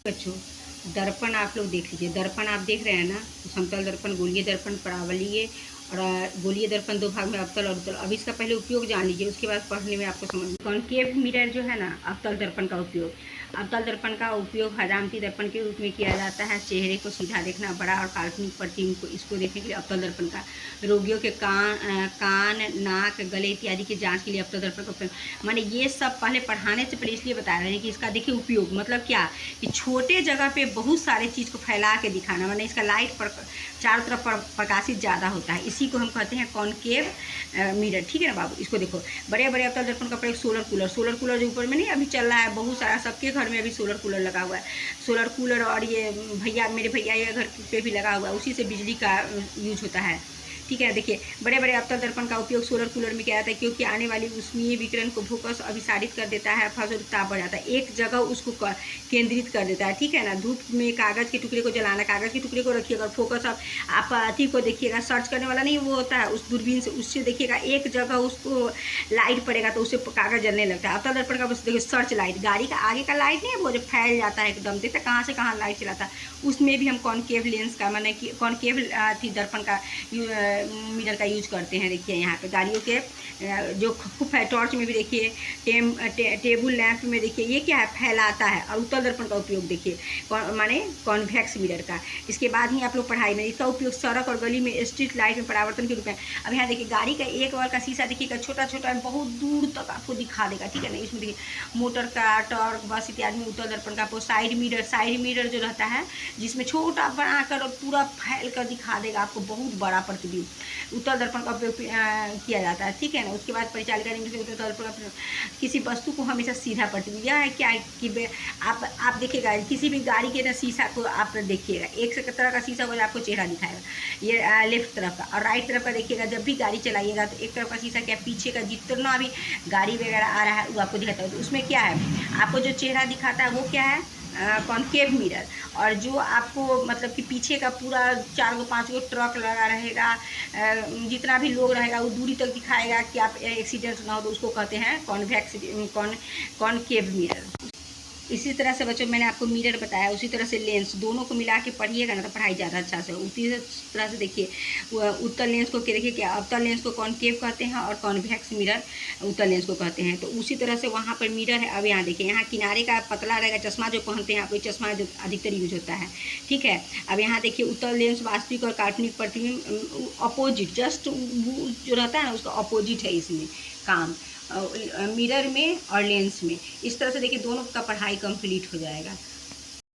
बच्चों, दर्पण आप लोग देख लीजिए। दर्पण आप देख रहे हैं ना, समतल दर्पण, गोलीय दर्पण, परावलीय और गोलीय दर्पण दो भाग में, अवतल और उत्तल। अब इसका पहले उपयोग जान लीजिए, उसके बाद पढ़ने में आपको समझ। कॉनकेव मिरर जो है ना, अवतल दर्पण का उपयोग। अवतल दर्पण का उपयोग हजामती दर्पण के रूप में किया जाता है। चेहरे को सीधा देखना, बड़ा और काल्पनिक प्रतिबिंब को इसको देखने के लिए अवतल दर्पण का। रोगियों के कान, नाक, गले इत्यादि की जांच के लिए अवतल दर्पण का उपयोग। माने ये सब पहले पढ़ाने से पहले इसलिए बता रहे हैं कि इसका देखिए उपयोग मतलब क्या, कि छोटे जगह पे बहुत सारे चीज़ को फैला के दिखाना, माने इसका लाइट पर चारों तरफ प्रकाशित ज़्यादा होता है। इसी को हम कहते हैं कॉनकेव मिरर। ठीक है ना बाबू। इसको देखो, बड़े बड़े अवतल दर्पण का प्रयोग सोलर कूलर। सोलर कूलर जो ऊपर में नहीं अभी चल रहा है, बहुत सारा सबके घर में अभी सोलर कूलर लगा हुआ है। सोलर कूलर और ये भैया, मेरे भैया ये घर पे भी लगा हुआ है, उसी से बिजली का यूज होता है। ठीक है, देखिए बड़े बड़े अवतल दर्पण का उपयोग सोलर कूलर में किया जाता है, क्योंकि आने वाली ऊष्मीय विकिरण को फोकस अभिसारित कर देता है, फजल ताप बढ़ जाता है, एक जगह उसको केंद्रित कर देता है। ठीक है ना। धूप में कागज़ के टुकड़े को जलाना, कागज़ के टुकड़े को रखिएगा, फोकस आप अति को देखिएगा, सर्च करने वाला नहीं वो होता है, उस दूरबीन से उससे देखिएगा, एक जगह उसको लाइट पड़ेगा तो उससे कागज़ जलने लगता है। अवतल दर्पण का बस देखिए सर्च लाइट, गाड़ी का आगे का लाइट नहीं है वो जो फैल जाता है एकदम, देखते कहाँ से कहाँ लाइट चलाता है, उसमें भी हम कॉनकेव लेंस का माने कि कॉनकेव दर्पण का मिरर का यूज करते हैं। देखिए यहाँ पे गाड़ियों के जो खूब है, टॉर्च में भी देखिए, टेबल लैंप में देखिए, ये क्या है, फैलाता है। और उत्तल दर्पण का उपयोग देखिए माने कॉन्वेक्स मिरर का। इसके बाद ही आप लोग पढ़ाई में इसका उपयोग सड़क और गली में स्ट्रीट लाइट में परावर्तन के रूप में। अब यहाँ देखिए गाड़ी का एक वाल का शीशा देखिएगा, छोटा छोटा बहुत दूर तक आपको दिखा देगा। ठीक है ना। इसमें देखिए मोटर का, टॉर्क, बस इत्यादि में उत्तल दर्पण का। आपको साइड मिरर जो रहता है, जिसमें छोटा बनाकर और पूरा फैल कर दिखा देगा आपको बहुत बड़ा प्रतिबिंब, उत्तल दर्पण का उपयोग किया जाता है। ठीक है ना। उसके बाद परिचालिका उत्तल दर्पण, किसी वस्तु को हमेशा सीधा प्रतिबिंब। यह है क्या कि आप देखिएगा किसी भी गाड़ी के ना शीशा को आप देखिएगा, एक तरह का शीशा होगा आपको चेहरा दिखाएगा, ये लेफ्ट तरफ का। और राइट तरफ का देखिएगा, जब भी गाड़ी चलाइएगा तो एक तरफ का शीशा क्या, पीछे का जितना भी गाड़ी वगैरह आ रहा है वो आपको दिखाता है। तो उसमें क्या है, आपको जो चेहरा दिखाता है वो क्या है, कॉनकेव मिरर। और जो आपको मतलब कि पीछे का पूरा 4 गो 5 गो ट्रक लगा रहेगा, जितना भी लोग रहेगा वो दूरी तक दिखाएगा कि आप एक्सीडेंट ना हो, तो उसको कहते हैं कॉनकेव मिरर। इसी तरह से बच्चों मैंने आपको मिरर बताया, उसी तरह से लेंस, दोनों को मिला के पढ़िएगा ना तो पढ़ाई ज़्यादा अच्छा से। उसी तरह से देखिए उत्तल लेंस को देखिए क्या, अवतल लेंस को कॉनकेव कहते हैं और कॉन्वेक्स मिरर उत्तल लेंस को कहते हैं। तो उसी तरह से वहाँ पर मिरर है। अब यहाँ देखिए, यहाँ किनारे का पतला रहेगा, चश्मा जो पहनते हैं आप, वही चश्मा जो अधिकतर यूज होता है। ठीक है। अब यहाँ देखिए उत्तल लेंस वास्तविक और काल्पनिक प्रतिबिंब अपोजिट, जस्ट जो रहता है ना उसका अपोजिट है इसमें काम, मिरर में और लेंस में। इस तरह से देखिए दोनों का पढ़ाई कंप्लीट हो जाएगा।